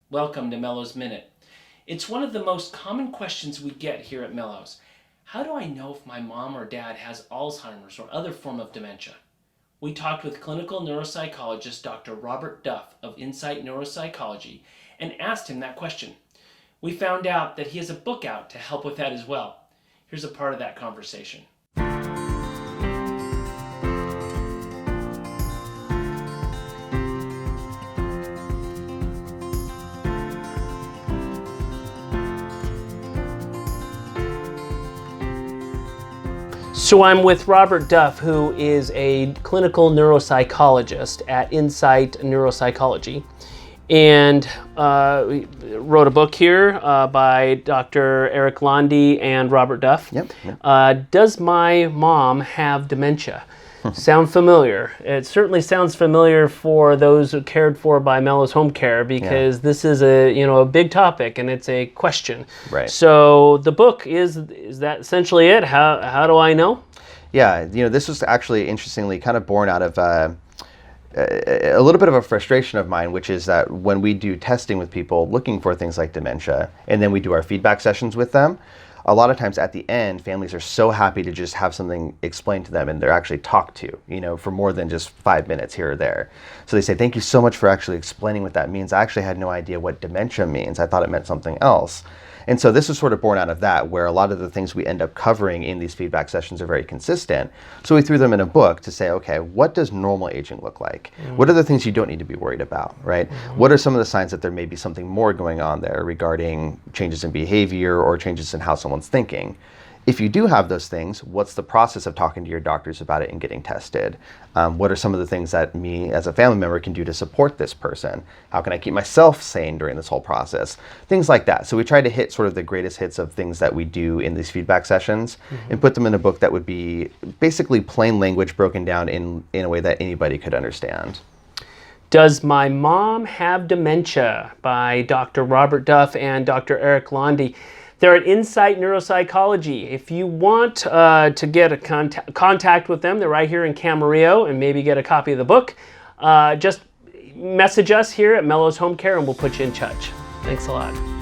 Welcome to Mellows Minute. It's one of the most common questions we get here at Mellows. How do I know if my mom or dad has Alzheimer's or other form of dementia? We talked with clinical neuropsychologist Dr. Robert Duff of Insight Neuropsychology and asked him that question. We found out that he has a book out to help with that as well. Here's a part of that conversation. So I'm with Robert Duff, who is a clinical neuropsychologist at Insight Neuropsychology, and wrote a book here by Dr. Eric Londy and Robert Duff. Yep. Does my mom have dementia? Sound familiar? It certainly sounds familiar for those who cared for by Mellows Home Care, because this is a big topic and it's a question. Right. So the book is that essentially it? How do I know? Yeah, this was actually interestingly kind of born out of a little bit of a frustration of mine, which is that when we do testing with people looking for things like dementia, and then we do our feedback sessions with them, a lot of times at the end, families are so happy to just have something explained to them and they're actually talked to, for more than just 5 minutes here or there. So they say, thank you so much for actually explaining what that means. I actually had no idea what dementia means. I thought it meant something else. And so this is sort of born out of that, where a lot of the things we end up covering in these feedback sessions are very consistent. So we threw them in a book to say, okay, what does normal aging look like? What are the things you don't need to be worried about, right? What are some of the signs that there may be something more going on there regarding changes in behavior or changes in how someone's thinking? If you do have those things, what's the process of talking to your doctors about it and getting tested? What are some of the things that me as a family member can do to support this person? How can I keep myself sane during this whole process? Things like that. So we try to hit sort of the greatest hits of things that we do in these feedback sessions and put them in a book that would be basically plain language broken down in a way that anybody could understand. Does My Mom Have Dementia by Dr. Robert Duff and Dr. Eric Londy. They're at Insight Neuropsychology. If you want to get a contact with them, they're right here in Camarillo, and maybe get a copy of the book, just message us here at Mellows Home Care and we'll put you in touch. Thanks a lot.